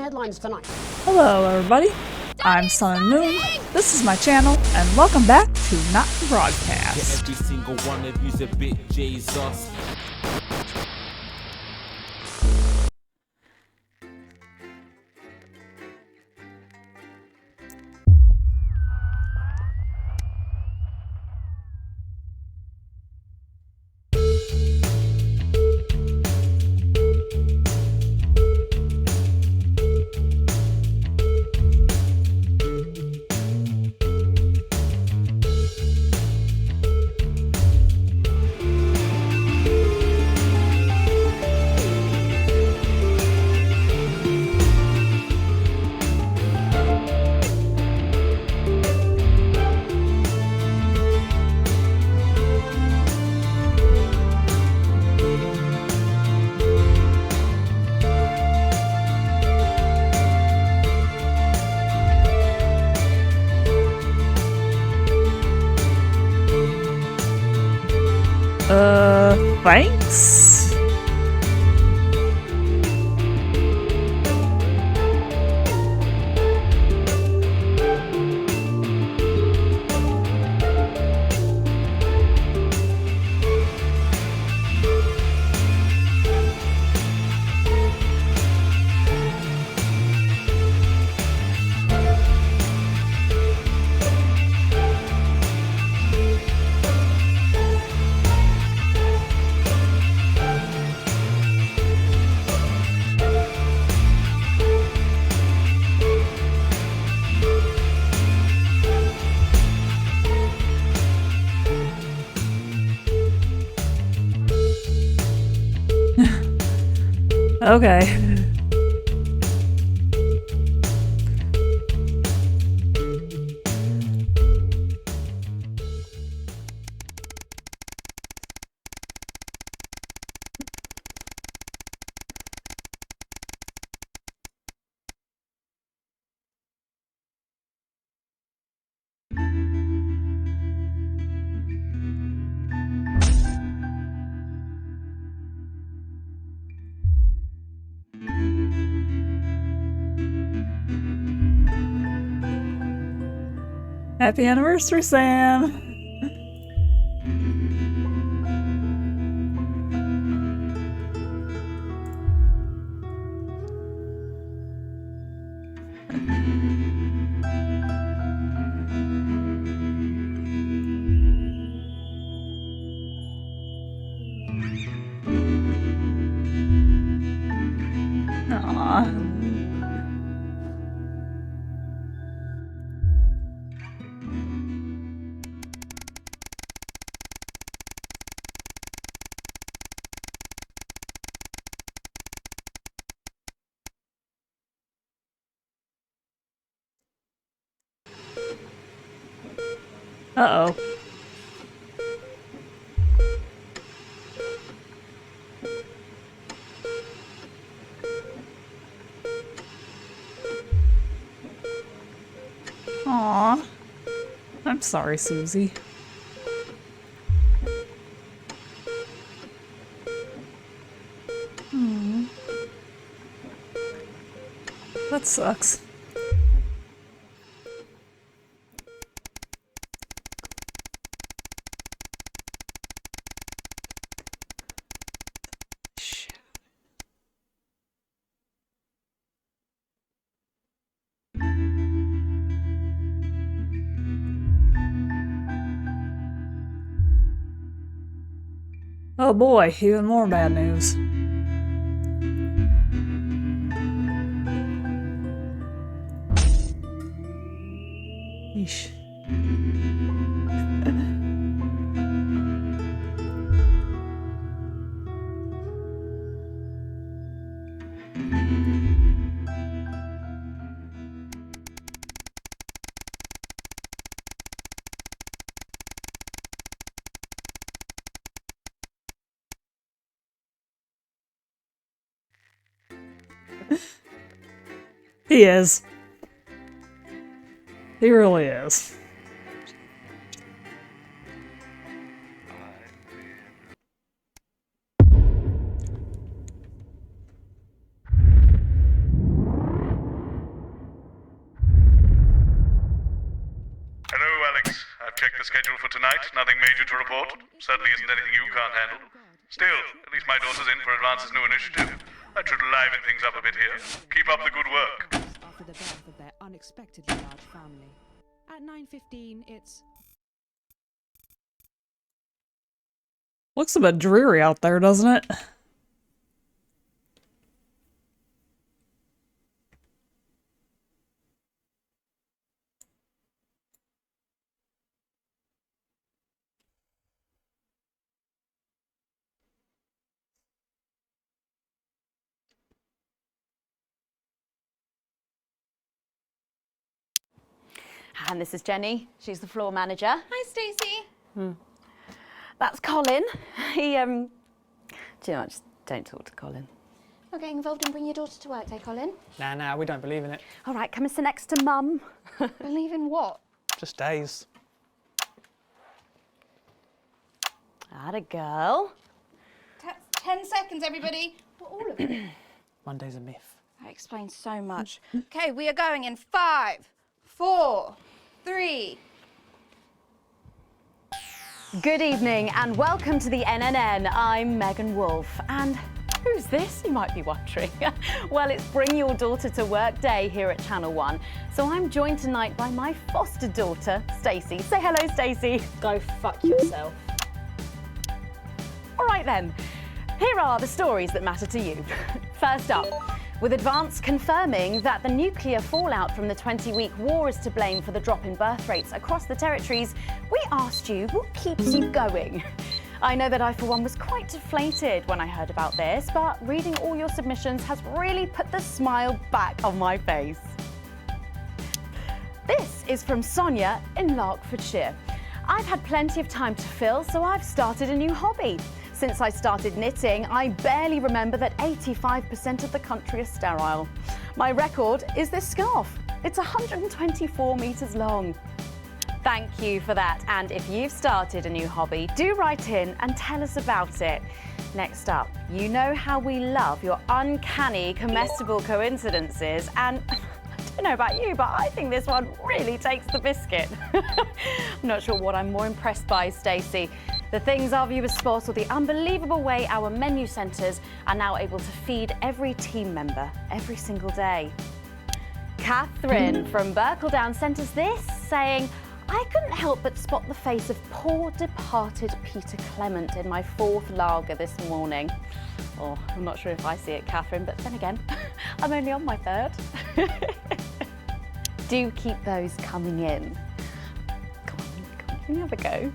headlines tonight. Hello everybody, I'm Sun and Moon, this is my channel, and welcome back to Not Broadcast. Every single one of you's a bit Jesus. Thanks? Okay. Happy anniversary, Sam! Aww. Uh-oh. Aw. I'm sorry, Susie. That sucks. Oh boy, even more bad news. Yeesh. He is. He really is. checked the schedule for tonight. Nothing major to report. Certainly isn't anything you can't handle. Still, at least my daughter's in for Advance's new initiative. That should liven things up a bit here. Keep up the good work. After the birth of their unexpectedly large family. At 9:15, it's... Looks a bit dreary out there, doesn't it? And this is Jenny. She's the floor manager. Hi, Stacey. That's Colin. He, do you know what? Just don't talk to Colin. Not getting involved in bringing your daughter to work, Colin? Nah, we don't believe in it. All right, come and sit next to Mum. Believe in what? Just days. Atta girl. 10 seconds, everybody. What, all of it? Monday's a myth. That explains so much. Okay, we are going in 5, 4, 3. Good evening and welcome to the NNN. I'm Megan Wolfe. And who's this, you might be wondering? Well, it's Bring Your Daughter to Work Day here at Channel 1. So I'm joined tonight by my foster daughter, Stacey. Say hello, Stacey. Go fuck yourself. All right then, here are the stories that matter to you. First up, with Advance confirming that the nuclear fallout from the 20-week war is to blame for the drop in birth rates across the territories, we asked you what keeps you going. I know that I, for one, was quite deflated when I heard about this, but reading all your submissions has really put the smile back on my face. This is from Sonia in Larkfordshire. I've had plenty of time to fill, so I've started a new hobby. Since I started knitting, I barely remember that 85% of the country is sterile. My record is this scarf. It's 124 metres long. Thank you for that. And if you've started a new hobby, do write in and tell us about it. Next up, you know how we love your uncanny comestible coincidences, and I don't know about you, but I think this one really takes the biscuit. I'm not sure what I'm more impressed by, Stacey. The things our viewers spot, or the unbelievable way our menu centres are now able to feed every team member every single day. Catherine from Berkeldown sent us this, saying, I couldn't help but spot the face of poor departed Peter Clement in my 4th lager this morning. Oh, I'm not sure if I see it, Catherine, but then again, I'm only on my 3rd. Do keep those coming in. Come on, can you have a go?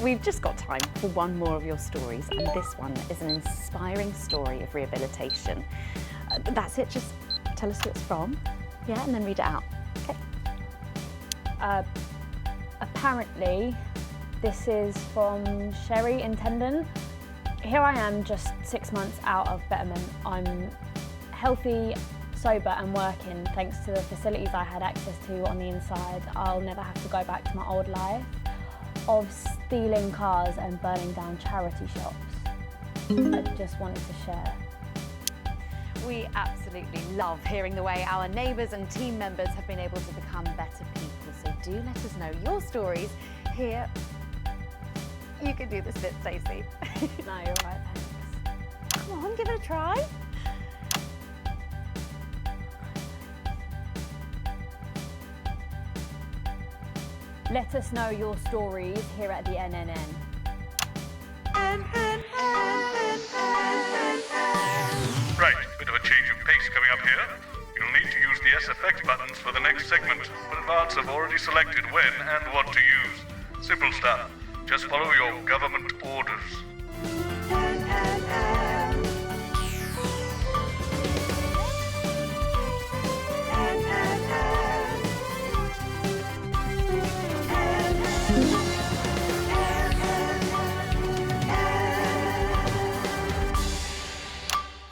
We've just got time for one more of your stories, and this one is an inspiring story of rehabilitation. That's it, just tell us who it's from, yeah, and then read it out. Okay. Apparently, this is from Sherry in Tendon. Here I am, just 6 months out of betterment. I'm healthy, sober and working thanks to the facilities I had access to on the inside. I'll never have to go back to my old life of stealing cars and burning down charity shops. I just wanted to share. We absolutely love hearing the way our neighbours and team members have been able to become better people. So do let us know your stories here. You can do this bit, Stacey. No, you're right, thanks. Come on, give it a try. Let us know your stories here at the NNN. Right, bit of a change of pace coming up here. You'll need to use the SFX buttons for the next segment, but Advance have already selected when and what to use. Simple stuff. Just follow your government orders.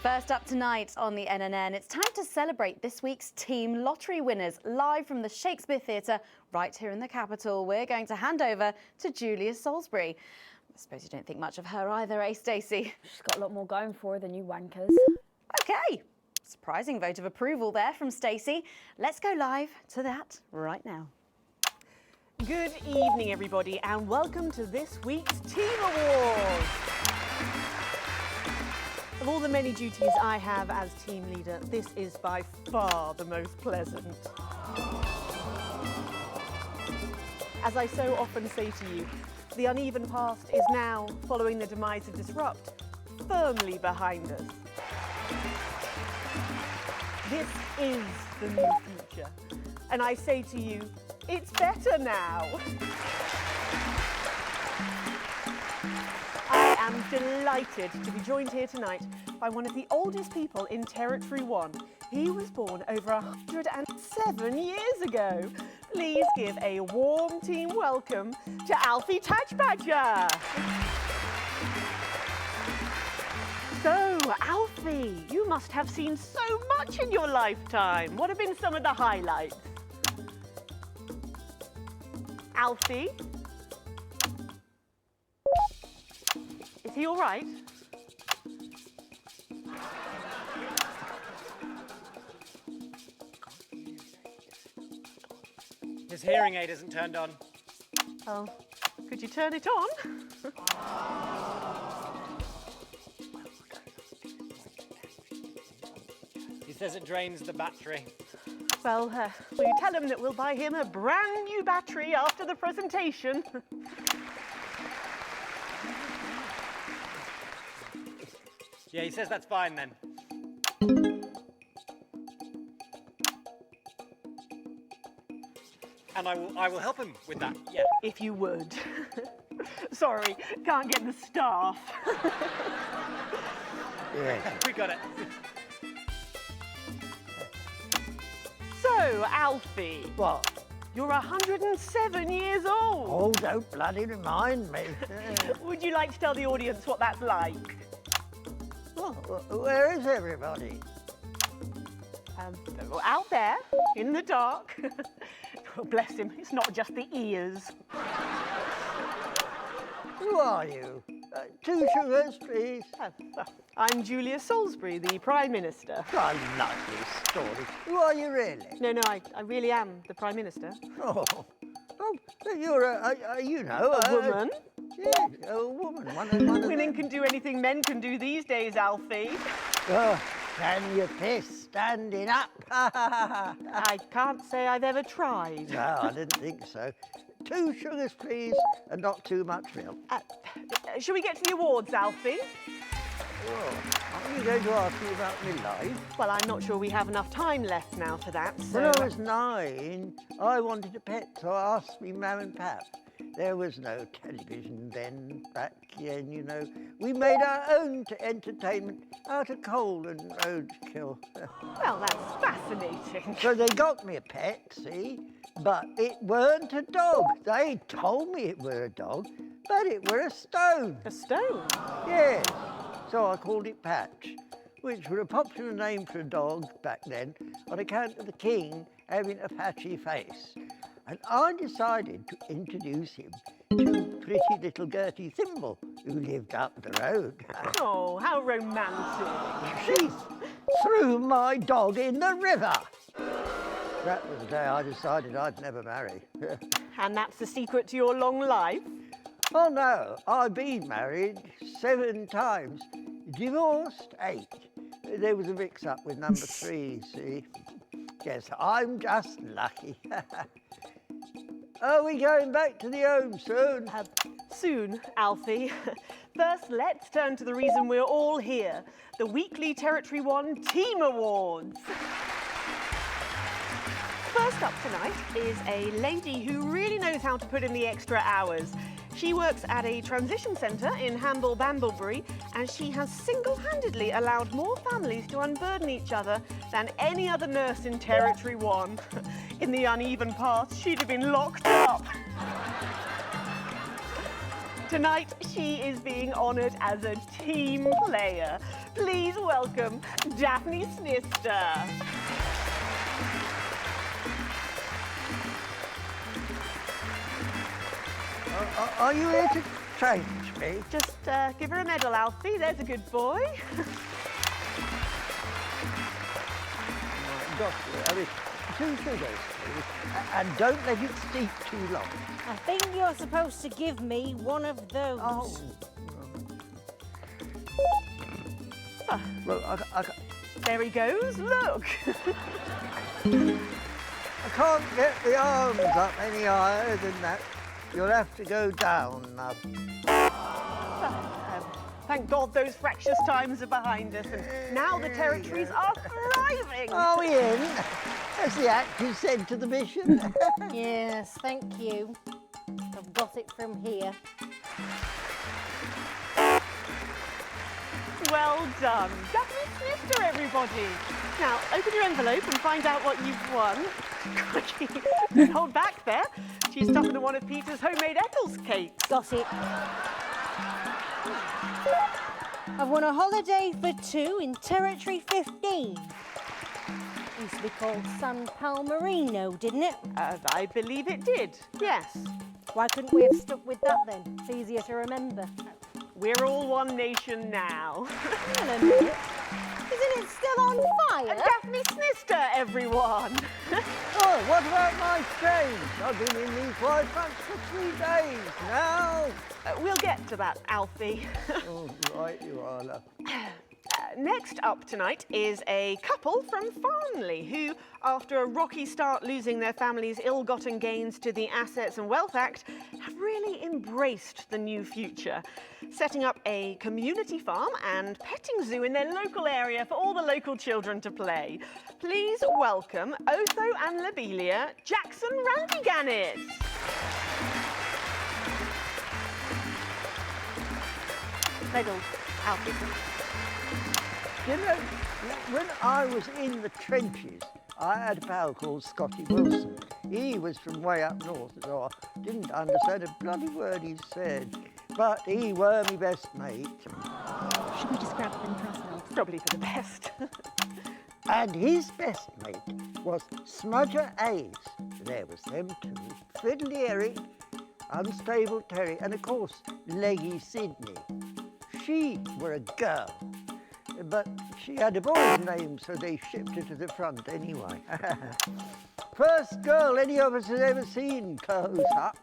First up tonight on the NNN, it's time to celebrate this week's team lottery winners live from the Shakespeare Theatre right here in the capital. We're going to hand over to Julia Salisbury. I suppose you don't think much of her either, eh, Stacey? She's got a lot more going for her than you wankers. Okay, surprising vote of approval there from Stacey. Let's go live to that right now. Good evening, everybody, and welcome to this week's Team Awards. Of all the many duties I have as team leader, this is by far the most pleasant. As I so often say to you, the uneven past is now, following the demise of Disrupt, firmly behind us. This is the new future, and I say to you, it's better now. I am delighted to be joined here tonight by one of the oldest people in Territory 1. He was born over 107 years ago. Please give a warm team welcome to Alfie Tatchbadger. So, Alfie, you must have seen so much in your lifetime. What have been some of the highlights? Alfie? Is he all right? His hearing aid isn't turned on. Oh, could you turn it on? He says it drains the battery. Well, will you tell him that we'll buy him a brand new battery after the presentation? Yeah, he says that's fine then. And I will help him with that, yeah. If you would. Sorry, can't get the staff. Yeah. We got it. So, Alfie. What? You're 107 years old. Oh, don't bloody remind me. Would you like to tell the audience what that's like? Well, where is everybody? Out there, in the dark. Oh, bless him, it's not just the ears. Who are you? 2 sugars, please. I'm Julia Salisbury, the Prime Minister. I like this story. Who are you really? No, I really am the Prime Minister. Oh, you're you know... A woman? Yeah, a woman. One of Women can do anything men can do these days, Alfie. Oh, can you piss standing up? I can't say I've ever tried. No, I didn't think so. 2 sugars, please, and not too much milk. Shall we get to the awards, Alfie? Oh, are you going to ask me about my life? Well, I'm not sure we have enough time left now for that, so... When I was 9, I wanted a pet, so I asked me mum and pap. There was no television then, back then, you know. We made our own entertainment out of coal and roadkill. Well, that's fascinating. So they got me a pet, see? But it weren't a dog. They told me it were a dog, but it were a stone. A stone? Yes. So I called it Patch, which was a popular name for a dog back then on account of the king having a patchy face. And I decided to introduce him to pretty little Gertie Thimble, who lived up the road. Oh, how romantic. She threw my dog in the river. That was the day I decided I'd never marry. And that's the secret to your long life? Oh, no. I've been married 7 times. Divorced 8. There was a mix-up with number 3, see? Yes, I'm just lucky. Are we going back to the home soon? Soon, Alfie. First, let's turn to the reason we're all here, the weekly Territory 1 Team Awards. First up tonight is a lady who really knows how to put in the extra hours. She works at a transition centre in Hamble-Bamblebury, and she has single-handedly allowed more families to unburden each other than any other nurse in Territory 1. In the uneven past, she'd have been locked up. Tonight, she is being honoured as a team player. Please welcome Daphne Snister. Are you here to change me? Just give her a medal, Alfie. There's a good boy. Doctor, I mean, 2 sugars, please. And don't let it steep too long. I think you're supposed to give me one of those. Oh. Well, I There he goes, look. I can't get the arms up any higher than that. You'll have to go down now. Thank God those fractious times are behind us, and now the territories are thriving. Are we in? As the actress said to the bishop. Yes, thank you. I've got it from here. Well done. Daphne Snifter, everybody. Now, open your envelope and find out what you've won. Crikey, don't hold back there. She's tougher than one of Peter's homemade Eccles cakes. Got it. I've won a holiday for 2 in Territory 15. Used to be called San Palmerino, didn't it? I believe it did, yes. Why couldn't we have stuck with that then? It's easier to remember. We're all one nation now. Hang on a minute. Isn't it still on fire? Daphne Snifter, everyone. Oh, what about my change? I've been in these white front for 3 days now. We'll get to that, Alfie. Oh, right you are, love. Next up tonight is a couple from Farnley who, after a rocky start losing their family's ill-gotten gains to the Assets and Wealth Act, have really embraced the new future, setting up a community farm and petting zoo in their local area for all the local children to play. Please welcome Otho and Lobelia Jackson Randy-Gannett. Medals, Alfie. You know, when I was in the trenches, I had a pal called Scotty Wilson. He was from way up north, so I didn't understand a bloody word he said. But he were my best mate. Should we just grab them for ourselves? Probably for the best. And his best mate was Smudger Ace. There was them two. Fiddly Eric, Unstable Terry, and of course, Leggy Sydney. She were a girl. But she had a boy's name, so they shipped her to the front anyway. First girl any of us has ever seen close up.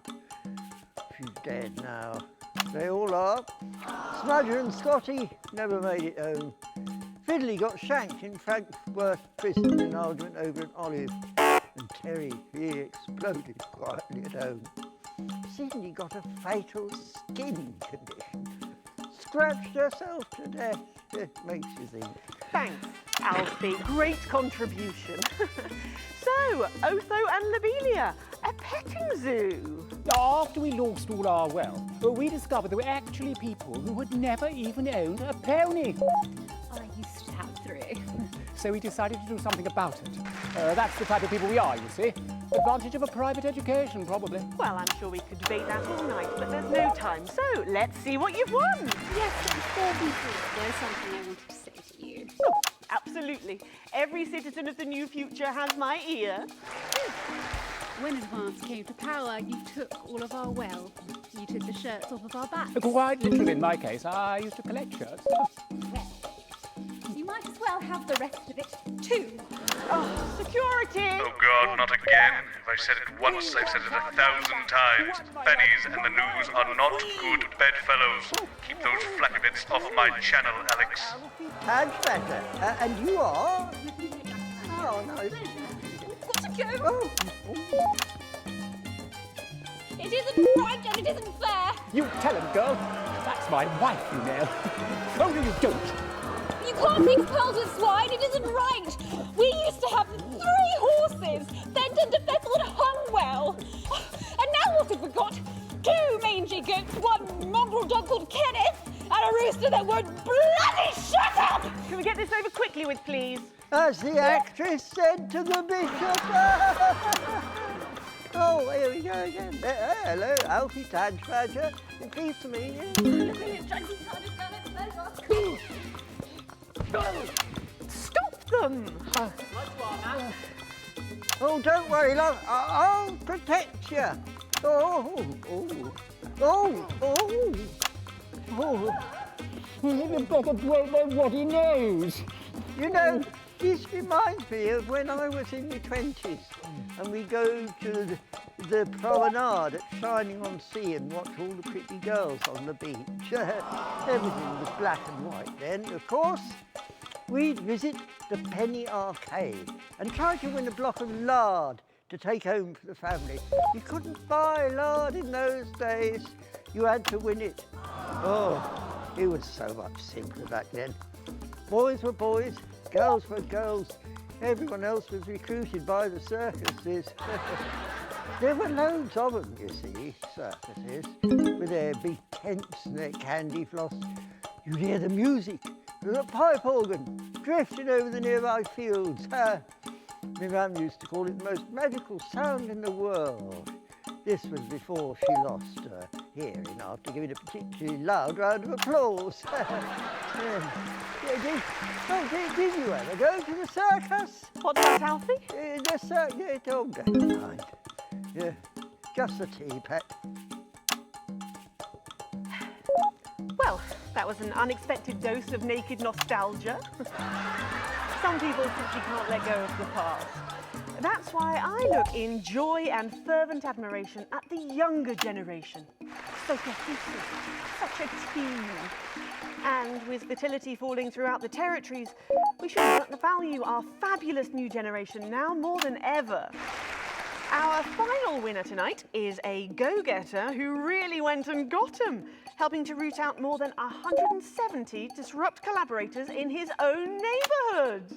She's dead now. They all are. Smudger and Scotty never made it home. Fiddly got shanked in Frankfurt prison in an argument over an olive. And Terry, he exploded quietly at home. Sydney got a fatal skin condition. Scratched herself to death. It makes you think. Thanks, Alfie. Great contribution. So, Otho and Lobelia, a petting zoo. After we lost all our wealth, we discovered there were actually people who had never even owned a pony. I used to have 3. So we decided to do something about it. That's the type of people we are, you see. Advantage of a private education, probably. Well, I'm sure we could debate that all night, but there's no time. So, let's see what you've won. Yes, but before we do, there's something I wanted to say to you. Oh, absolutely. Every citizen of the new future has my ear. When Advance came to power, you took all of our wealth. You took the shirts off of our backs. Quite literally, in my case, I used to collect shirts. Well, you might as well have the rest of it, too. Oh, security! Oh God, not again. If I've said it once, I've said it 1,000 times. Pennies and the news are not good bedfellows. Keep those flappy bits off my channel, Alex. And better. And you are? Oh, nice. Got to go. Oh. It isn't right and it isn't fair. You tell him, girl. That's my wife, you know. Oh, no, you don't. You can't mix pearls with swine. It isn't right. We used to have 3 horses, then turned to Bethel and hung well. And now what have we got? 2 mangy goats, 1 mongrel dog called Kenneth, and a rooster that won't bloody shut up! Can we get this over quickly with, please? As the actress said to the bishop. Oh, here we go again. Hello, Alfie Tadge-Badger. Pleased to meet you. Stop them! Oh, don't worry, love. I'll protect you. Oh, oh, oh, oh, oh. You better blow my ruddy nose. You know, This reminds me of when I was in my 20s and we go to the promenade at Shining on Sea and watch all the pretty girls on the beach. Everything was black and white then, of course. We'd visit the Penny Arcade and try to win a block of lard to take home for the family. You couldn't buy lard in those days. You had to win it. Oh, it was so much simpler back then. Boys were boys, girls were girls. Everyone else was recruited by the circuses. There were loads of them, you see, circuses, with their big tents and their candy floss. You'd hear the music, the pipe organ, drifting over the nearby fields. My mum used to call it the most magical sound in the world. This was before she lost her hearing after giving a particularly loud round of applause. Did you ever go to the circus? What's that, Alfie? The circus, oh, never mind. Yeah, just a tea, Pat. Well, that was an unexpected dose of naked nostalgia. Some people simply can't let go of the past. That's why I look in joy and fervent admiration at the younger generation. So cohesive, such a team. And with fertility falling throughout the territories, we should value our fabulous new generation now more than ever. Our final winner tonight is a go-getter who really went and got 'em, helping to root out more than 170 disrupt collaborators in his own neighbourhood.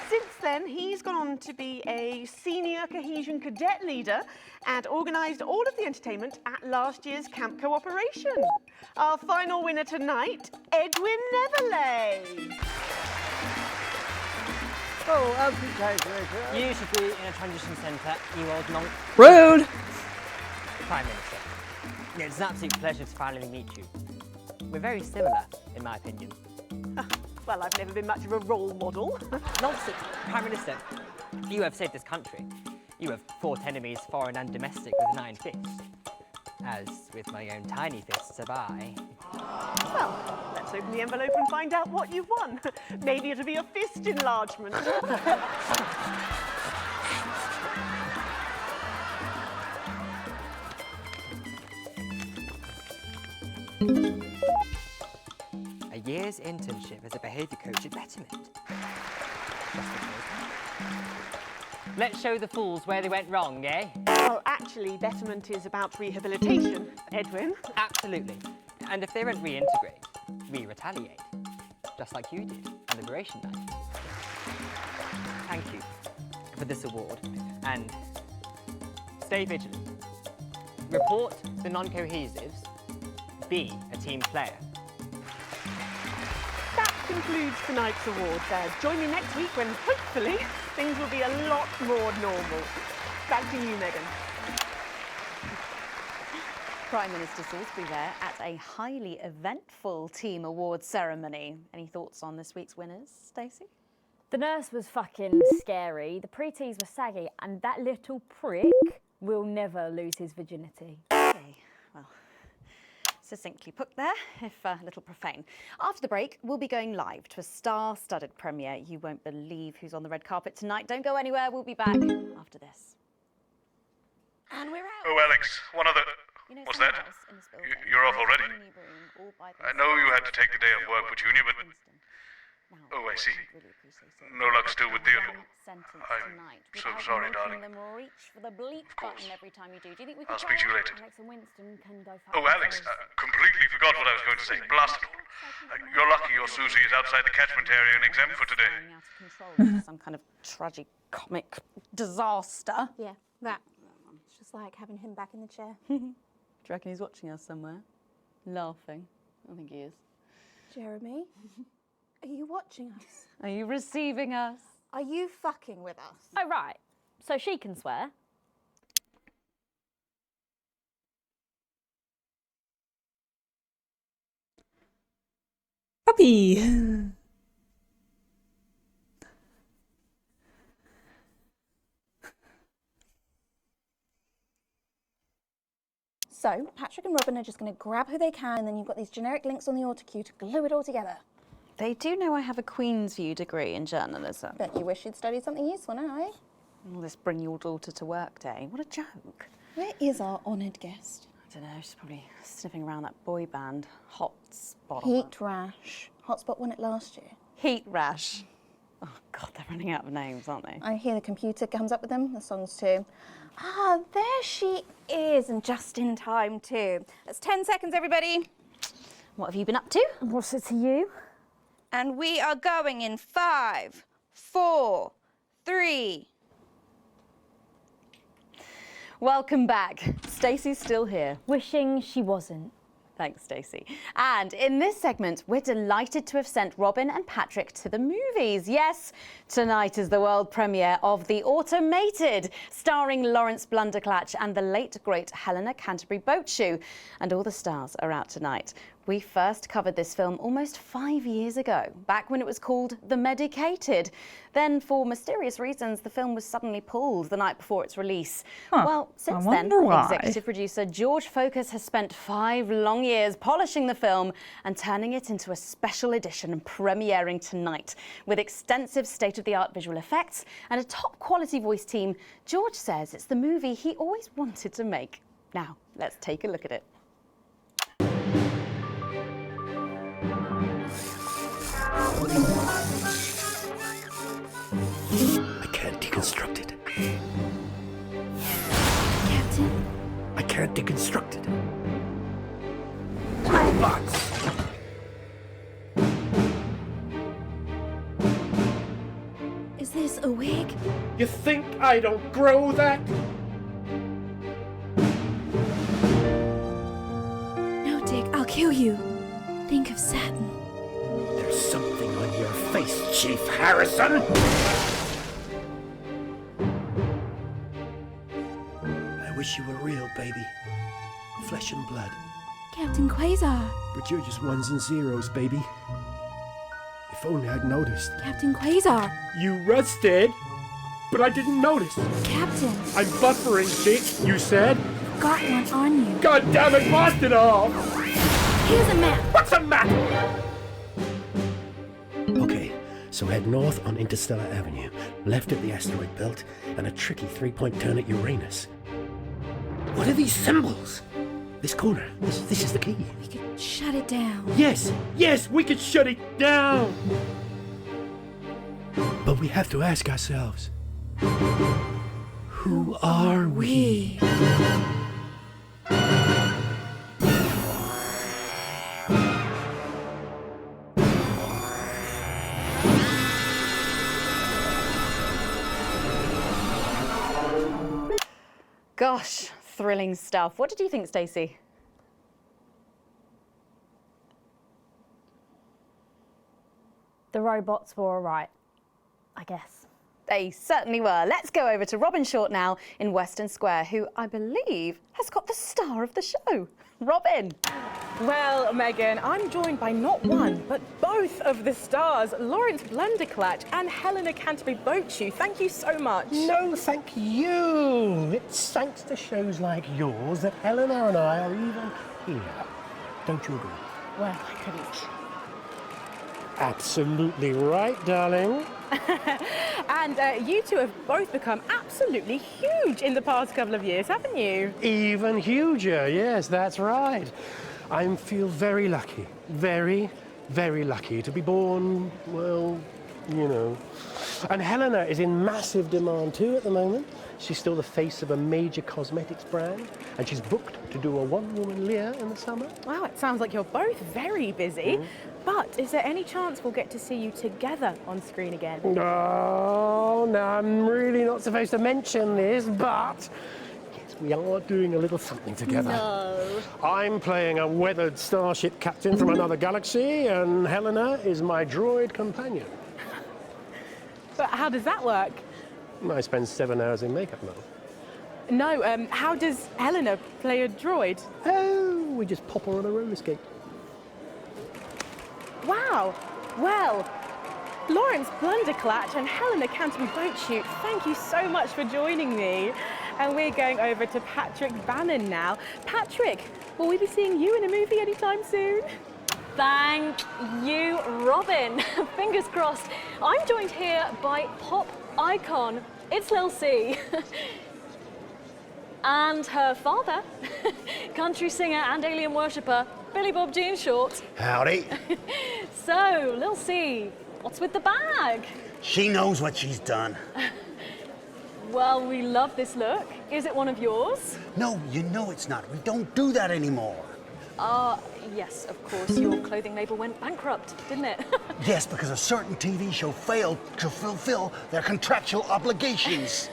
Since then, he's gone on to be a senior cohesion cadet leader and organised all of the entertainment at last year's Camp Cooperation. Our final winner tonight, Edwin Neverley. Oh, I'm You should be in a transition centre, you old monk. Rude! Prime Minister. Yeah, it's an absolute pleasure to finally meet you. We're very similar, in my opinion. Well, I've never been much of a role model. Nonsense, Prime Minister. You have saved this country. You have fought enemies, foreign and domestic, with an iron fist. As with my own tiny fists have I. Well, let's open the envelope and find out what you've won. Maybe it'll be a fist enlargement. A year's internship as a behaviour coach at Betterment. Let's show the fools where they went wrong, eh? Well, actually, Betterment is about rehabilitation, Edwin. Absolutely. And if they don't reintegrate, we retaliate. Just like you did on Liberation Night. Thank you for this award. And stay vigilant. Report the non-cohesives. Be a team player. That concludes tonight's awards. Join me next week when, hopefully, things will be a lot more normal. Back to you, Megan. Prime Minister Salisbury there at a highly eventful team awards ceremony. Any thoughts on this week's winners, Stacey? The nurse was fucking scary, the pretees were saggy, and that little prick will never lose his virginity. Okay, well, succinctly put there, if a little profane. After the break, we'll be going live to a star-studded premiere. You won't believe who's on the red carpet tonight. Don't go anywhere, we'll be back after this. And we're out. Oh, Alex, one other... What's that? You're off already. I know you had to take the day off work, Petunia, but... Oh, I see. No luck still with Theodore. I'm so sorry, darling. Reach for the bleep button every time you do. Do you think we I'll speak to you later. Alex and Winston can go Oh, Alex, completely forgot what I was going to say. Blast it all. You're lucky your Susie is outside the catchment area and exempt for today. Out of control. Some kind of tragic-comic disaster. Yeah, that. It's just like having him back in the chair. Do you reckon he's watching us somewhere? Laughing. I think he is. Jeremy, are you watching us? Are you receiving us? Are you fucking with us? Oh, right. So she can swear. Puppy! So, Patrick and Robin are just going to grab who they can, and then you've got these generic links on the auto cue to glue it all together. They do know I have a Queen's View degree in journalism. Bet you wish you'd studied something useful now, eh? All this bring your daughter to work day. What a joke. Where is our honoured guest? I don't know, she's probably sniffing around that boy band, Hotspot. Heat Rash. Hotspot won it last year. Heat Rash. Oh, God, they're running out of names, aren't they? I hear the computer comes up with them, the songs too. Ah, there she is, and just in time too. That's 10 seconds, everybody. What have you been up to? What's it to you? And we are going in 5, 4, 3. Welcome back. Stacey's still here. Wishing she wasn't. Thanks, Stacey. And in this segment, we're delighted to have sent Robin and Patrick to the movies. Yes, tonight is the world premiere of The Automated, starring Lawrence Blunderclatch and the late, great Helena Canterbury Boatshoe. And all the stars are out tonight. We first covered this film almost 5 years ago, back when it was called The Medicated. Then, for mysterious reasons, the film was suddenly pulled the night before its release. Well, since then, executive producer George Focus has spent 5 long years polishing the film and turning it into a special edition and premiering tonight. With extensive state-of-the-art visual effects and a top-quality voice team, George says it's the movie he always wanted to make. Now, let's take a look at it. I can't deconstruct it. Captain? I can't deconstruct it. Robots! Is this a wig? You think I don't grow that? No, Dick, I'll kill you. Think of Saturn. There's something on your face, Chief Harrison! I wish you were real, baby. Flesh and blood. Captain Quasar. But you're just ones and zeros, baby. If only I'd noticed. Captain Quasar. You rusted, but I didn't notice. Captain. I'm buffering, Dick, you said. Got one on you. God damn it, blast it off! Here's a map. What's a map? Okay, so head north on Interstellar Avenue, left at the asteroid belt, and a tricky 3-point turn at Uranus. What are these symbols? This corner, this is the key. We could shut it down. Yes, we could shut it down! But we have to ask ourselves, who are we? Gosh, thrilling stuff. What did you think, Stacey? The robots were all right, I guess. They certainly were. Let's go over to Robin Short now in Western Square, who I believe has got the star of the show. Robin. Well, Megan, I'm joined by not one, but both of the stars, Lawrence Blunderclatch and Helena Canterbury Boatshoe. Thank you so much. No, thank you. It's thanks to shows like yours that Helena and I are even here. Don't you agree? Well, I couldn't. Absolutely right, darling. And you two have both become absolutely huge in the past couple of years, haven't you? Even huger, yes, that's right. I feel very lucky, very, very lucky to be born, well, you know. And Helena is in massive demand too at the moment. She's still the face of a major cosmetics brand, and she's booked to do a one-woman Lear in the summer. Wow, it sounds like you're both very busy. But is there any chance we'll get to see you together on screen again? Oh, no, I'm really not supposed to mention this, but yes, we are doing a little something together. No. I'm playing a weathered starship captain from another galaxy, and Helena is my droid companion. But how does that work? I spend 7 hours in makeup now. No, how does Helena play a droid? Oh, we just pop her on a roller skate. Wow. Well, Lawrence Blunderclatch and Helena Canterbury Boatshoe, thank you so much for joining me. And we're going over to Patrick Bannon now. Patrick, will we be seeing you in a movie anytime soon? Thank you, Robin. Fingers crossed. I'm joined here by pop icon. It's Lil C. And her father, country singer and alien worshipper, Billy Bob Jean Short. Howdy. So, Lil C, what's with the bag? She knows what she's done. Well, we love this look. Is it one of yours? No, you know it's not. We don't do that anymore. Yes, of course. Your clothing label went bankrupt, didn't it? Yes, because a certain TV show failed to fulfill their contractual obligations.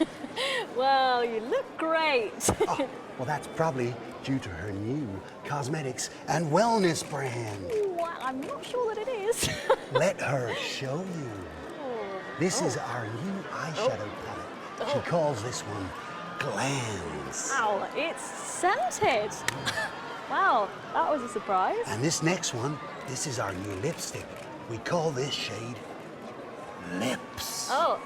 Well, you look great. Oh, well, that's probably due to her new cosmetics and wellness brand. Well, I'm not sure that it is. Let her show you. This is our new eyeshadow palette. She calls this one Glands. Wow, it's scented. Wow, that was a surprise. And this next one, this is our new lipstick. We call this shade Lips. Oh,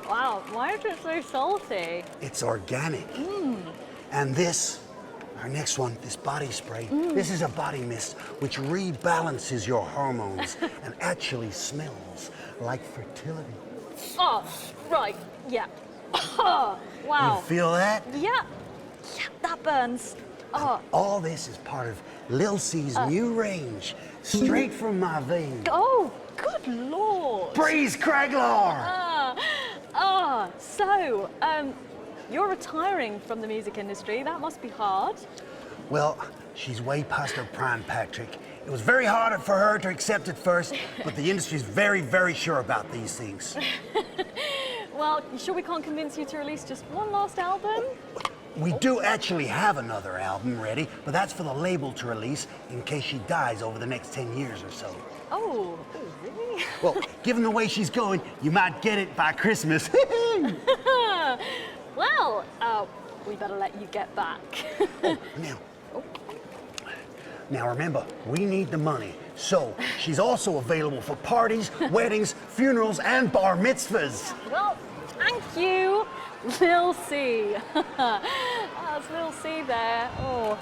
wow. Why is it so salty? It's organic. And this, our next one, this body spray, this is a body mist which rebalances your hormones and actually smells like fertility. Oh, right, yeah. Oh, wow. You feel that? Yeah, that burns. Oh. All this is part of Lil C's new range, straight from my veins. Oh, good Lord. Breeze Craglar! So, you're retiring from the music industry. That must be hard. Well, she's way past her prime, Patrick. It was very hard for her to accept at first, but the industry's very, very sure about these things. Well, you sure we can't convince you to release just one last album? We do actually have another album ready, but that's for the label to release in case she dies over the next 10 years or so. Oh, really? Well, given the way she's going, you might get it by Christmas. Well, we better let you get back. Now remember, we need the money. So, she's also available for parties, weddings, funerals, and bar mitzvahs. Well, thank you, Lil C. That's Lil C there. Oh,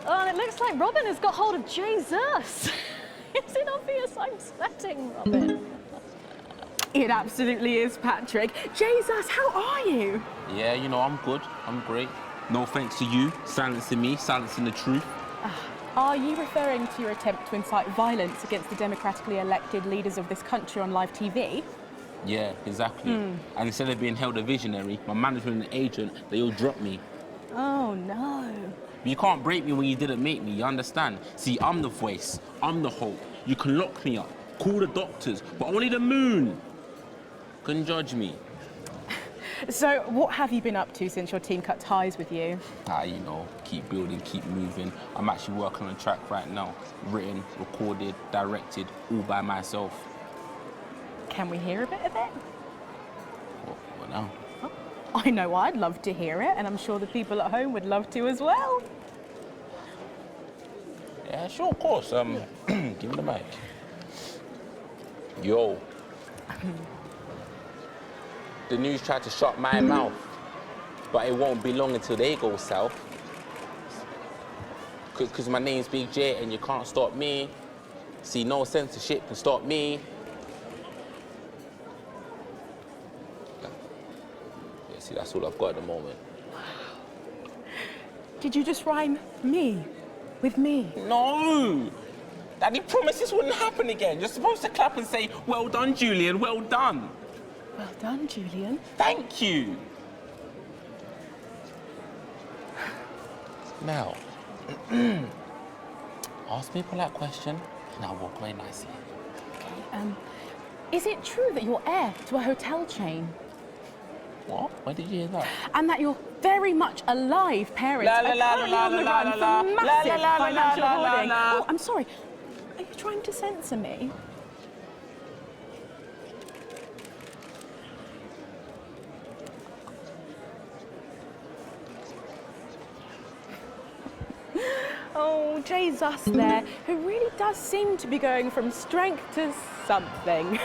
and it looks like Robin has got hold of Jesus. Is it obvious I'm sweating, Robin? It absolutely is, Patrick. Jesus, how are you? Yeah, you know, I'm good. I'm great. No thanks to you, silencing me, silencing the truth. Are you referring to your attempt to incite violence against the democratically elected leaders of this country on live TV? Yeah, exactly. And instead of being held a visionary, my management and agent, they all dropped me. Oh, no. You can't break me when you didn't make me, you understand? See, I'm the voice, I'm the hope. You can lock me up, call the doctors, but only the moon can judge me. So, what have you been up to since your team cut ties with you? You know, keep building, keep moving. I'm actually working on a track right now. Written, recorded, directed, all by myself. Can we hear a bit of it? What now? Oh, I know I'd love to hear it, and I'm sure the people at home would love to as well. Yeah, sure, of course. Give me the mic. Yo. The news tried to shut my mouth, but it won't be long until they go south. Cause my name's Big J and you can't stop me. See, no censorship can stop me. Yeah, see, that's all I've got at the moment. Did you just rhyme me with me? No! Daddy promised this wouldn't happen again. You're supposed to clap and say, well done, Julian, well done. Well done, Julian. Thank you. Now, ask me a polite question and I'll walk away nicely. Okay, is it true that you're heir to a hotel chain? What? Where did you hear that? And that you're very much alive parents are currently on the run for massive financial hoarding. Oh, I'm sorry. Are you trying to censor me? Oh, Jesus there, who really does seem to be going from strength to something.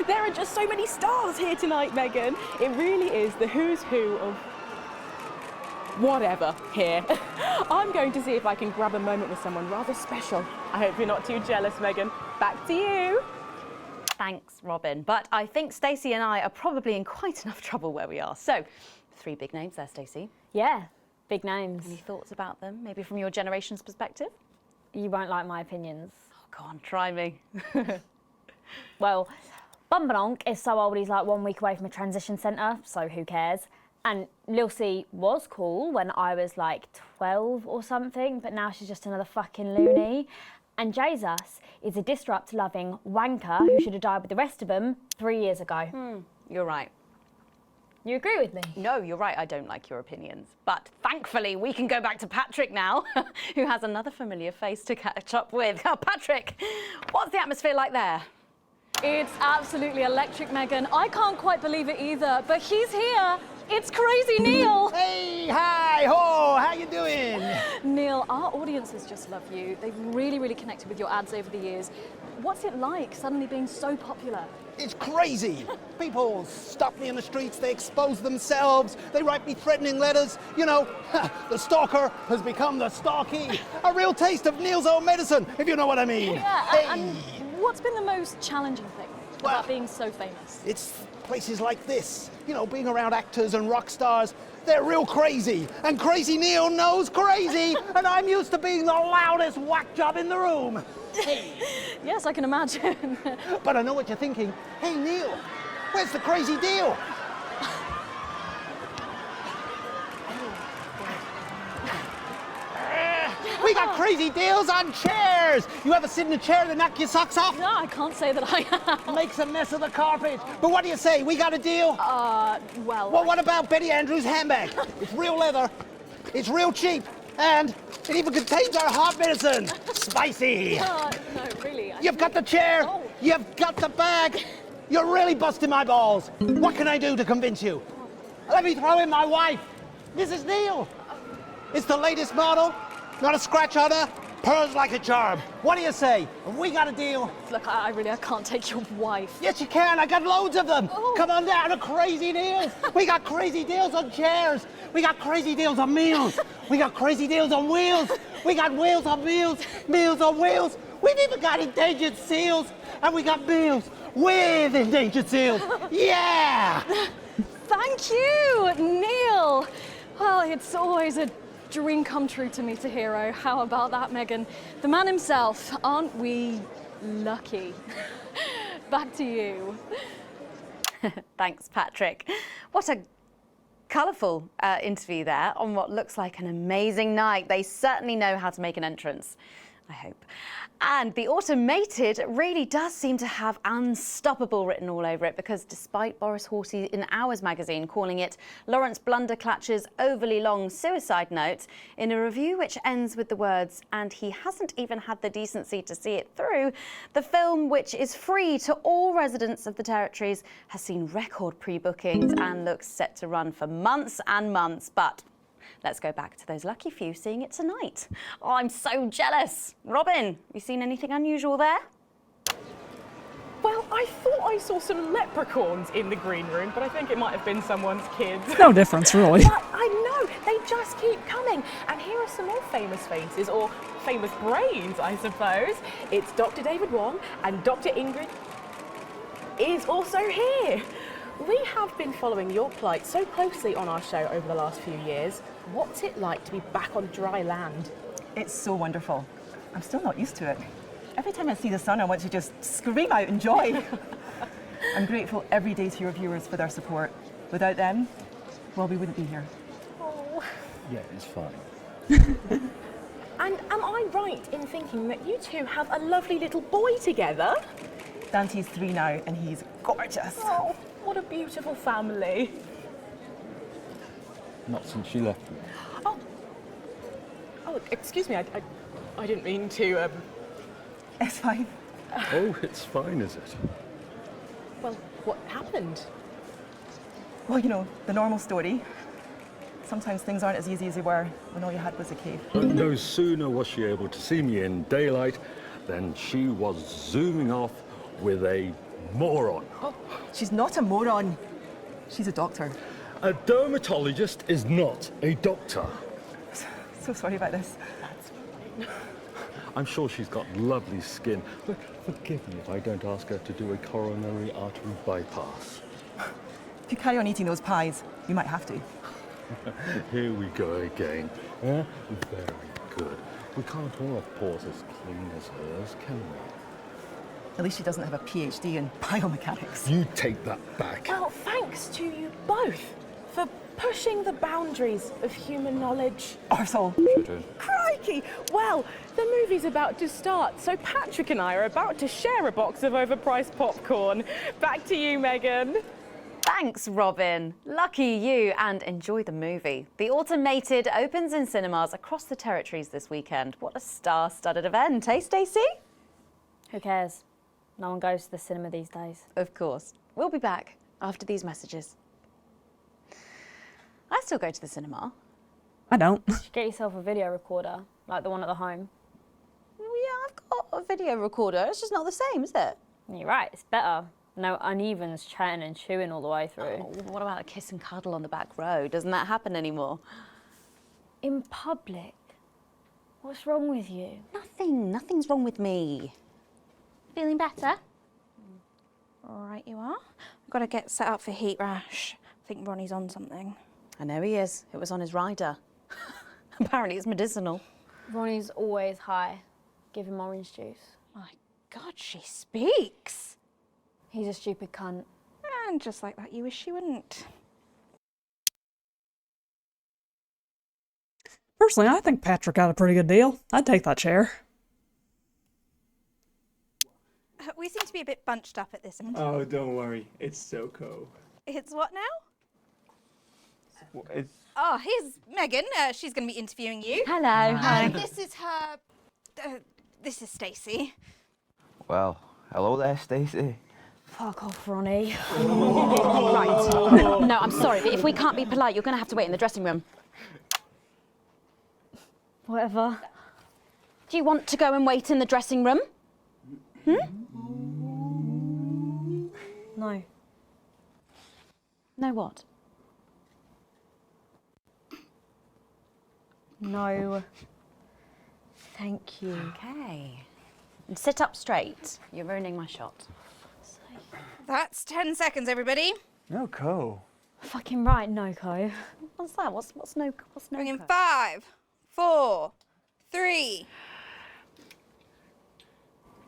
There are just so many stars here tonight, Megan. It really is the who's who of whatever, here. I'm going to see if I can grab a moment with someone rather special. I hope you're not too jealous, Megan. Back to you. Thanks, Robin. But I think Stacey and I are probably in quite enough trouble where we are. So, 3 big names there, Stacey. Yeah, big names. Any thoughts about them, maybe from your generation's perspective? You won't like my opinions. Oh, go on, try me. Well, Bumbanonk is so old he's like 1 week away from a transition centre, so who cares? And Lil C was cool when I was like 12 or something, but now she's just another fucking loony. And Jesus is a disrupt-loving wanker who should have died with the rest of them 3 years ago. You're right. You agree with me? No, you're right, I don't like your opinions. But thankfully, we can go back to Patrick now, who has another familiar face to catch up with. Oh, Patrick, what's the atmosphere like there? It's absolutely electric, Megan. I can't quite believe it either, but he's here. It's Crazy Neil. Hey, hi, ho, how you doing? Neil, our audiences just love you. They've really, really connected with your ads over the years. What's it like suddenly being so popular? It's crazy. People stop me in the streets, they expose themselves, they write me threatening letters. You know, the stalker has become the stalky. A real taste of Neil's own medicine, if you know what I mean. Yeah, and what's been the most challenging thing about being so famous? It's places like this, you know, being around actors and rock stars. They're real crazy, and Crazy Neil knows crazy, and I'm used to being the loudest whack job in the room. Hey. Yes, I can imagine. But I know what you're thinking. Hey, Neil, where's the crazy deal? We got crazy deals on chairs. You ever sit in a chair that knock your socks off? No, I can't say that I have. Makes a mess of the carpet. But what do you say? We got a deal? Well, what about Betty Andrews' handbag? It's real leather. It's real cheap. And it even contains our heart medicine. Spicy. No, really. You've got the chair. You've got the bag. You're really busting my balls. What can I do to convince you? Let me throw in my wife, Mrs. Neil. It's the latest model. Not a scratch on her. Pearls like a charm. What do you say? Have we got a deal? Look, I can't take your wife. Yes, you can. I got loads of them. Come on down to Crazy Deals. We got crazy deals on chairs. We got crazy deals on meals. We got crazy deals on wheels. We got wheels on meals, meals on wheels. We've even got endangered seals. And we got meals with endangered seals. Yeah! Thank you, Neil. Well, it's always a dream come true to meet a hero. How about that, Megan? The man himself. Aren't we lucky? Back to you. Thanks, Patrick. What a colourful interview there on what looks like an amazing night. They certainly know how to make an entrance, I hope. And the automated really does seem to have unstoppable written all over it, because despite Boris Horsey in Hours magazine calling it Lawrence Blunderclatch's overly long suicide note, in a review which ends with the words, "and he hasn't even had the decency to see it through," the film, which is free to all residents of the territories, has seen record pre-bookings and looks set to run for months and months. But let's go back to those lucky few seeing it tonight. Oh, I'm so jealous. Robin, you seen anything unusual there? Well, I thought I saw some leprechauns in the green room, but I think it might have been someone's kids. No difference, really. But I know, they just keep coming. And here are some more famous faces, or famous brains, I suppose. It's Dr. David Wong, and Dr. Ingrid is also here. We have been following your plight so closely on our show over the last few years. What's it like to be back on dry land? It's so wonderful. I'm still not used to it. Every time I see the sun, I want to just scream out in joy. I'm grateful every day to your viewers for their support. Without them, well, we wouldn't be here. Oh. Yeah, it's fine. And am I right in thinking that you two have a lovely little boy together? Dante's 3 now, and he's gorgeous. Oh, what a beautiful family. Not since she left me. Oh, excuse me, I didn't mean to, It's fine. Oh, it's fine, is it? Well, what happened? Well, you know, the normal story. Sometimes things aren't as easy as they were when all you had was a cave. But no sooner was she able to see me in daylight than she was zooming off with a moron. Oh, she's not a moron. She's a doctor. A dermatologist is not a doctor. So sorry about this. I'm sure she's got lovely skin, but forgive me if I don't ask her to do a coronary artery bypass. If you carry on eating those pies, you might have to. Here we go again. Very good. We can't all have pores as clean as hers, can we? At least she doesn't have a PhD in biomechanics. You take that back. Well, thanks to you both for pushing the boundaries of human knowledge. Arsehole. Crikey! Well, the movie's about to start, so Patrick and I are about to share a box of overpriced popcorn. Back to you, Megan. Thanks, Robin. Lucky you, and enjoy the movie. The Automated opens in cinemas across the territories this weekend. What a star-studded event, eh, Stacey? Who cares? No one goes to the cinema these days. Of course. We'll be back after these messages. I still go to the cinema. I don't. You should get yourself a video recorder, like the one at the home. Well, yeah, I've got a video recorder. It's just not the same, is it? You're right, it's better. No unevens chatting and chewing all the way through. Oh, what about a kiss and cuddle on the back row? Doesn't that happen anymore? In public? What's wrong with you? Nothing's wrong with me. Feeling better? All right, you are. We've got to get set up for heat rash. I think Ronnie's on something. I know he is. It was on his rider. Apparently it's medicinal. Ronnie's always high. Give him orange juice. My God, she speaks. He's a stupid cunt. And just like that, you wish she wouldn't. Personally, I think Patrick got a pretty good deal. I'd take that chair. We seem to be a bit bunched up at this end. Oh, don't worry. It's Soko. It's what now? It's... Oh, here's Megan. She's going to be interviewing you. Hello. Hi. This is her... this is Stacey. Well, hello there, Stacey. Fuck off, Ronnie. Right. No, I'm sorry, but if we can't be polite, you're going to have to wait in the dressing room. Whatever. Do you want to go and wait in the dressing room? No. No what? No. Thank you. Okay. And sit up straight. You're ruining my shot. That's 10 seconds, everybody. No co. Fucking right, Noko. What's that? What's no? Bring in 5, 4, 3.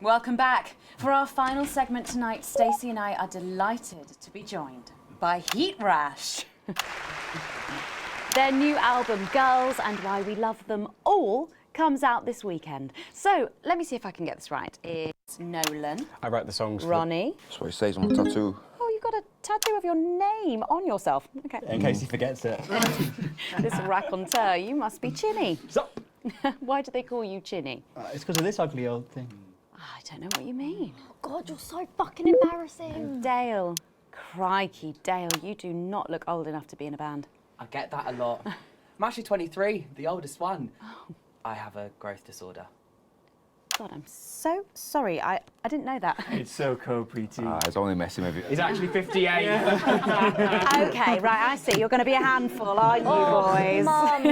Welcome back. For our final segment tonight, Stacey and I are delighted to be joined by Heat Rash. Their new album, Girls and Why We Love Them All, comes out this weekend. So, let me see if I can get this right. It's Nolan. I write the songs. Ronnie. That's what it says on the tattoo. Oh, you've got a tattoo of your name on yourself. Okay. In case he forgets it. This raconteur, you must be Chinny. Stop. Why do they call you Chinny? It's because of this ugly old thing. I don't know what you mean. God, you're so fucking embarrassing. And Dale. Crikey, Dale, you do not look old enough to be in a band. I get that a lot. I'm actually 23, the oldest one. I have a growth disorder. God, I'm so sorry. I didn't know that. It's Soko, Preeti. It's only messing with you. He's actually 58. Okay, right, I see. You're going to be a handful, aren't you, boys? Mum.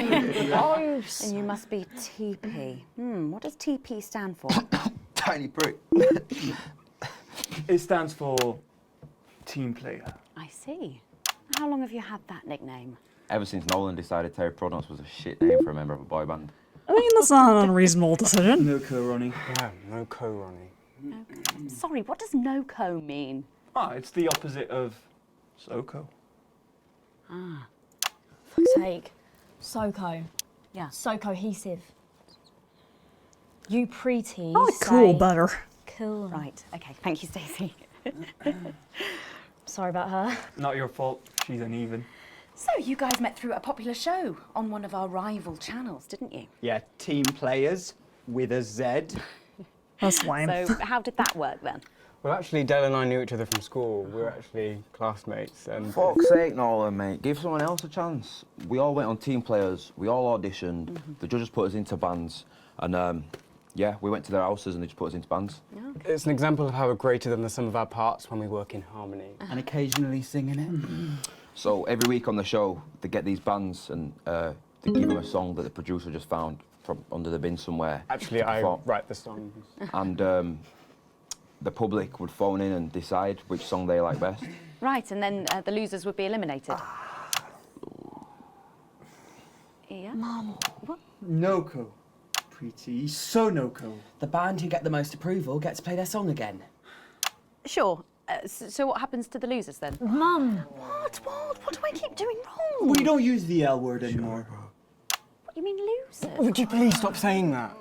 Gross. And you must be TP. What does TP stand for? Tiny prick. It stands for team player. I see. How long have you had that nickname? Ever since Nolan decided Terry Pronos was a shit name for a member of a boy band. I mean, that's not an unreasonable decision. No co, Ronnie. Yeah, no co, Ronnie. Sorry, what does no-co mean? It's the opposite of Soko. Ah. Fuck's sake. Soko. Yeah. So cohesive. You preteens. I like cool say better. Cool. Right, okay. Thank you, Stacey. Sorry about her. Not your fault. She's uneven. So, you guys met through a popular show on one of our rival channels, didn't you? Yeah, team players with a Z. That's lame. So, how did that work then? Well, actually, Dale and I knew each other from school. We were actually classmates. And Fuck's sake, Nolan, mate. Give someone else a chance. We all went on team players. We all auditioned. The judges put us into bands. And, yeah, we went to their houses and they just put us into bands. It's an example of how we're greater than the sum of our parts when we work in harmony. And occasionally singing it. So every week on the show, they get these bands and they give them a song that the producer just found from under the bin somewhere. Actually, I write the songs. And the public would phone in and decide which song they like best. Right, and then the losers would be eliminated. Yeah? Mum. What? No-co. Pretty, so no-co. The band who get the most approval get to play their song again. Sure. So what happens to the losers then? Mum. What do I keep doing wrong? We don't use the L word anymore. What, you mean losers? Would you please stop saying that?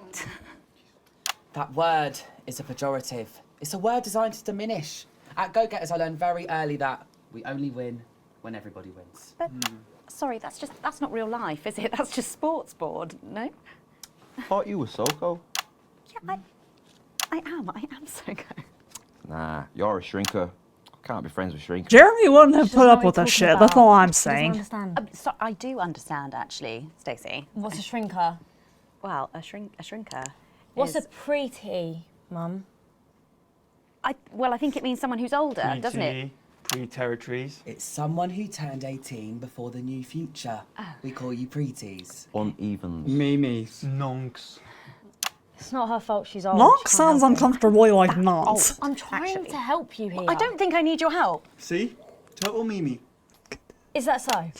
That word is a pejorative. It's a word designed to diminish. At Go-Getters, I learned very early that we only win when everybody wins. But, sorry, that's not real life, is it? That's just sports board, no? Thought you were Soko. Yeah, I am Soko. Nah, you're a shrinker. Can't be friends with shrinkers. Jeremy wouldn't have put up with that shit. That's all I'm saying. So I do understand, actually, Stacey. What's a shrinker? Well, a shrinker. What's is... a pretty, Mum? I think it means someone who's older, doesn't it? Pre-territories. It's someone who turned 18 before the new future. We call you preties. Unevens. Mimis. Nonks. It's not her fault she's old. Nonk sounds uncomfortably like nonce. I'm trying to help you here. I don't think I need your help. See? Total Mimi. Is that so?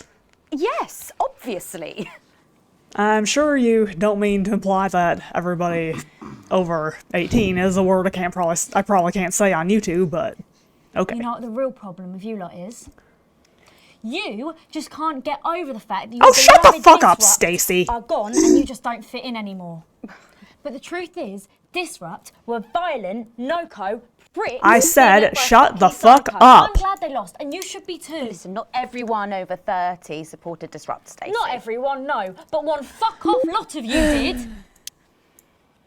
Yes, obviously. I'm sure you don't mean to imply that everybody over 18 is a word I probably can't say on YouTube, but okay. You know what the real problem with you lot is? You just can't get over the fact that your shut the beloved fuck up, Disrupt Stacey. are gone and you just don't fit in anymore. But the truth is, Disrupt were violent, no-co, pricks. I said, shut the fuck psycho. up. I'm glad they lost, and you should be too. Listen, not everyone over 30 supported Disrupt, Stacey. Not everyone, no, but one fuck-off lot of you did.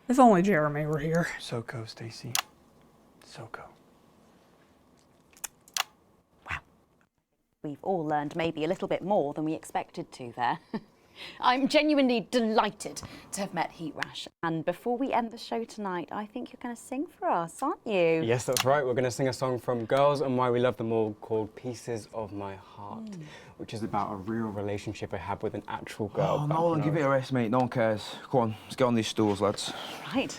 If only Jeremy were here. Soko, Stacey. Soko. Wow. We've all learned maybe a little bit more than we expected to there. I'm genuinely delighted to have met Heat Rash. And before we end the show tonight, I think you're going to sing for us, aren't you? Yes, that's right. We're going to sing a song from Girls and Why We Love Them All called Pieces of My Heart, which is about a real relationship I had with an actual girl. Oh, Nolan, give it a rest, mate. No one cares. Go on, let's get on these stools, lads. Right.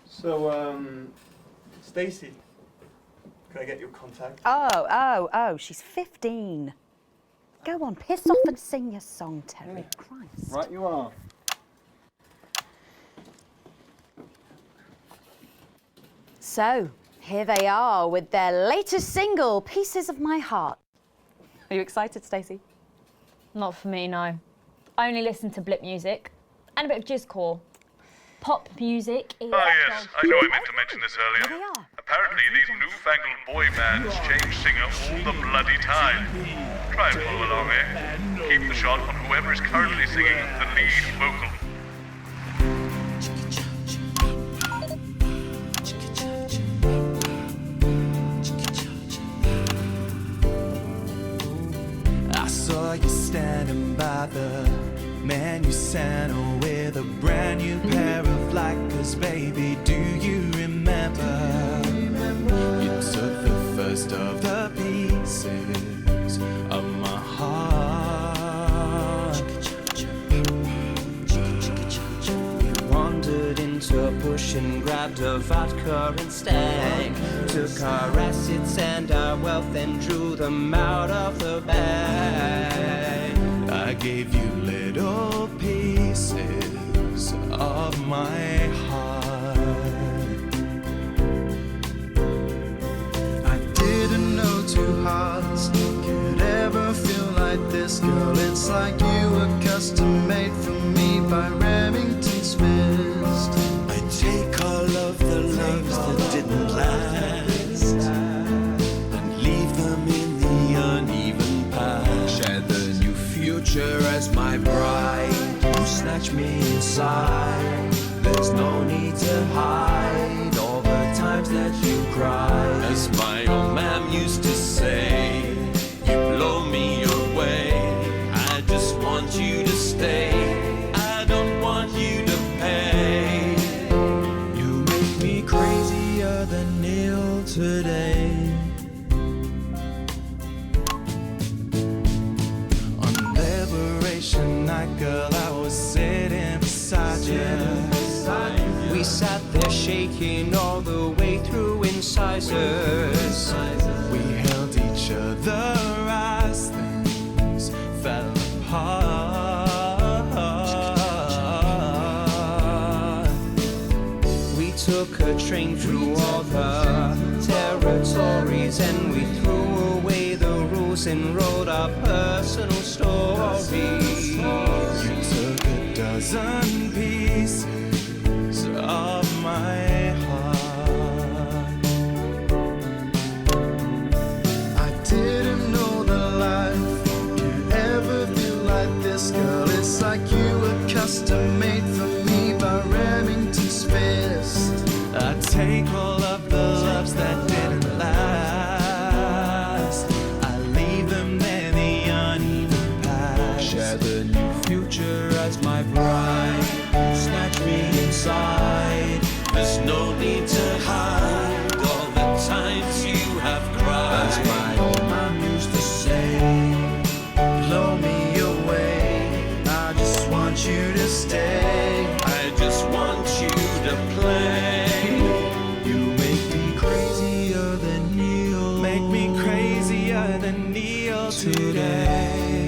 So, Stacey, can I get your contact? Oh, she's 15. Go on, piss off and sing your song, Terry. Christ. Right you are. So, here they are with their latest single, Pieces of My Heart. Are you excited, Stacey? Not for me, no. I only listen to blip music and a bit of jizzcore. Pop music is... Ah, yes, I know I meant to mention this earlier. Apparently, these newfangled boy bands change singer all the bloody time. Try and follow along, eh? Keep the shot on whoever is currently singing the lead vocal. I saw you standing by the man you sent with a brand new pair of Lakers, baby. Do you remember? You took the first of the pieces of my heart. You wandered into a bush and grabbed a vodka instead. Took our assets and our wealth and drew them out of the bag. I gave you little pieces of my heart. I didn't know two hearts could ever feel like this, girl. It's like you were custom made for me by Remington Smith. I take all of the loves that didn't last and leave them in the uneven past. Share the new future as my bride. You snatch me inside. There's no need to hide all the times that you cried. As my old man used to say, you blow me away. I just want you to stay. I don't want you to pay. You make me crazier than Neil today. On Liberation Night, girl, I was sitting beside you. We sat there shaking all the way through incisors. We held each other as things fell apart. We took a train through all the territories, and we threw away the rules and wrote our personal stories. You took a dozen pieces of my heart. I didn't know that life could ever feel like this, girl. It's like you were custom made for me by Remington's fist. I take all of the loves that didn't last, I leave them there, the uneven past. Share the new future as my bride. Snatch me inside. There's no need to hide all the times you have cried. As my old man used to say, blow me away. I just want you to stay. I just want you to play. You make me crazier than Neil. Make me crazier than Neil today.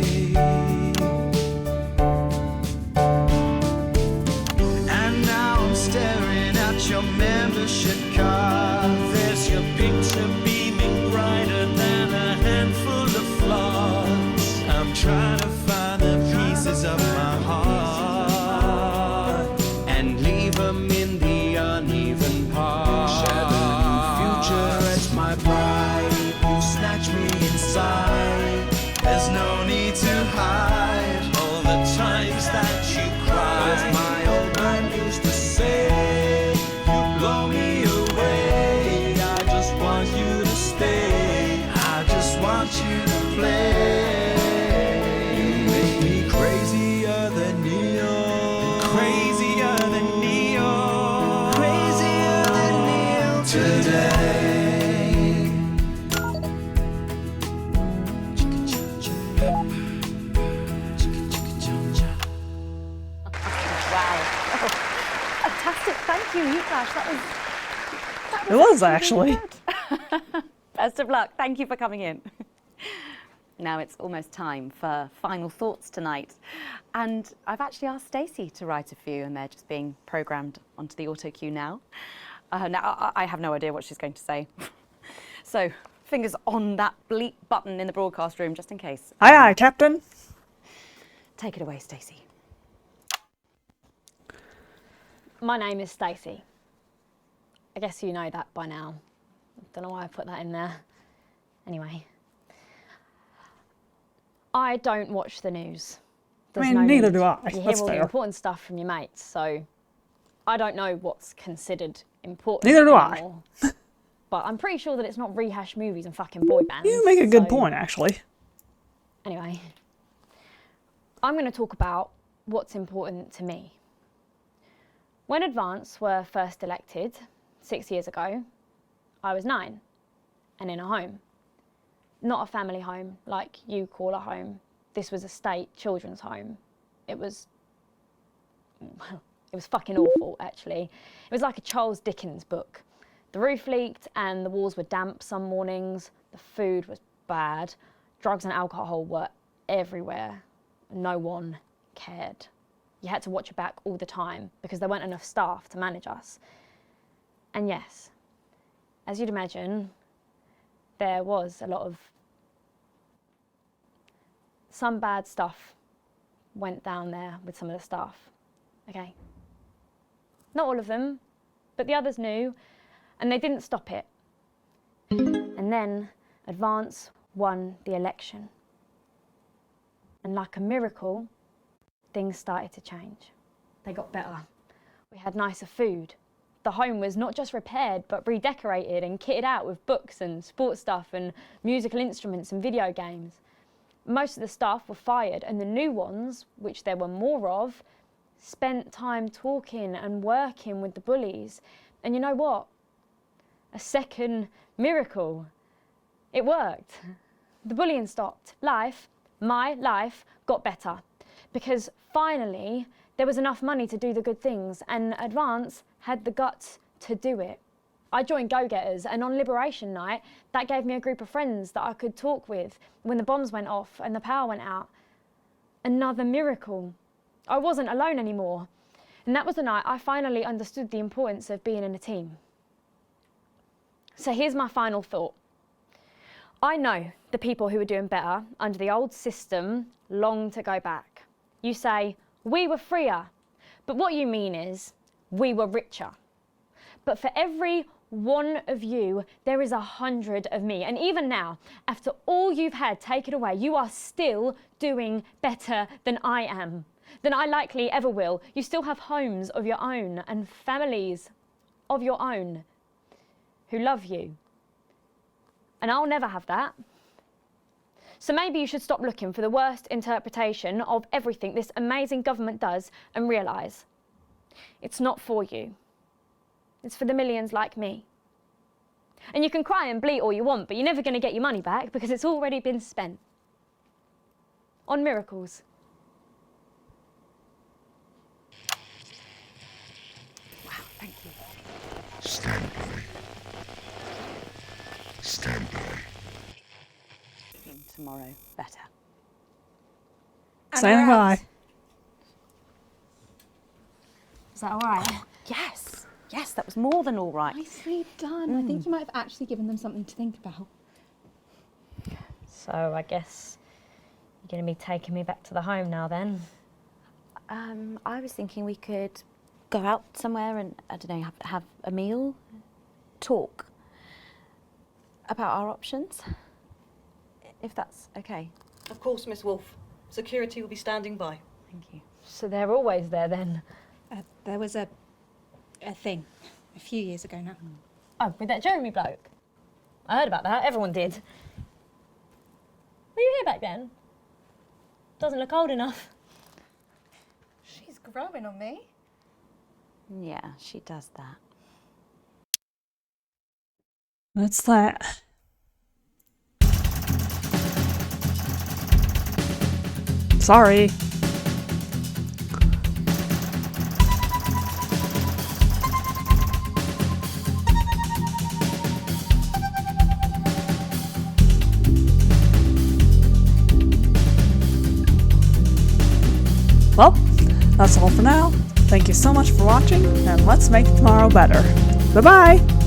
And now I'm staring at your membership card. There's your picture beaming brighter than a handful of flaws. I'm trying to find the pieces of my heart And leave them in the uneven parts. Share the new future as my bride. You snatch me inside. There's no need to hide all the times that you cried. As my old man used to say, you blow me away. I just want you to stay. I just want you to play. You make me crazier than Neil. Crazier than Neil. Crazier than Neil today. Fantastic, thank you, Flash. That It was really actually. good. Best of luck. Thank you for coming in. Now it's almost time for final thoughts tonight. And I've actually asked Stacey to write a few, and they're just being programmed onto the auto cue now. Now, I have no idea what she's going to say. So, fingers on that bleep button in the broadcast room, just in case. Aye, aye, Captain. Take it away, Stacey. My name is Stacey. I guess you know that by now. Don't know why I put that in there. Anyway. I don't watch the news. I mean, neither need. do I. You hear That's all the fair. important stuff from your mates, so I don't know what's considered important Neither do anymore. But I'm pretty sure that it's not rehashed movies and fucking boy bands. You make a good so- point, actually. Anyway, I'm going to talk about what's important to me. When Advance were first elected 6 years ago, I was 9 and in a home. Not a family home like you call a home. This was a state children's home. It was fucking awful, actually. It was like a Charles Dickens book. The roof leaked and the walls were damp some mornings. The food was bad. Drugs and alcohol were everywhere. No one cared. You had to watch your back all the time because there weren't enough staff to manage us. And yes, as you'd imagine, there was a lot of... Some bad stuff went down there with some of the staff, okay? Not all of them, but the others knew, and they didn't stop it. And then Advance won the election. And like a miracle, things started to change. They got better. We had nicer food. The home was not just repaired, but redecorated and kitted out with books and sports stuff and musical instruments and video games. Most of the staff were fired, and the new ones, which there were more of, spent time talking and working with the bullies. And you know what? a second miracle. It worked. The bullying stopped. My life got better because finally there was enough money to do the good things, and Advance had the guts to do it. I joined Go-Getters, and on Liberation Night, that gave me a group of friends that I could talk with when the bombs went off and the power went out. Another miracle. I wasn't alone anymore. And that was the night I finally understood the importance of being in a team. So here's my final thought. I know the people who were doing better under the old system long to go back. You say, we were freer, but what you mean is, we were richer. But for every one of you, there is 100 of me. And even now, after all you've had taken away, you are still doing better than I am, than I likely ever will. You still have homes of your own and families of your own who love you. And I'll never have that. So maybe you should stop looking for the worst interpretation of everything this amazing government does and realise it's not for you. It's for the millions like me. And you can cry and bleat all you want, but you're never going to get your money back because it's already been spent on miracles. Wow, thank you. Stand by. Stand by. Tomorrow better. Stand by. Is that all right? Yes. Yes, that was more than all right. Nicely done. I think you might have actually given them something to think about. So I guess you're going to be taking me back to the home now then? I was thinking we could go out somewhere and, I don't know, have a meal, talk about our options, if that's okay. Of course, Miss Wolfe. Security will be standing by. Thank you. So they're always there then? There was a thing a few years ago now. Oh, with that Jeremy bloke? I heard about that, everyone did. Were you here back then? Doesn't look old enough. She's growing on me. Yeah, she does that. What's that? Sorry. Well, that's all for now. Thank you so much for watching, and let's make tomorrow better. Bye-bye!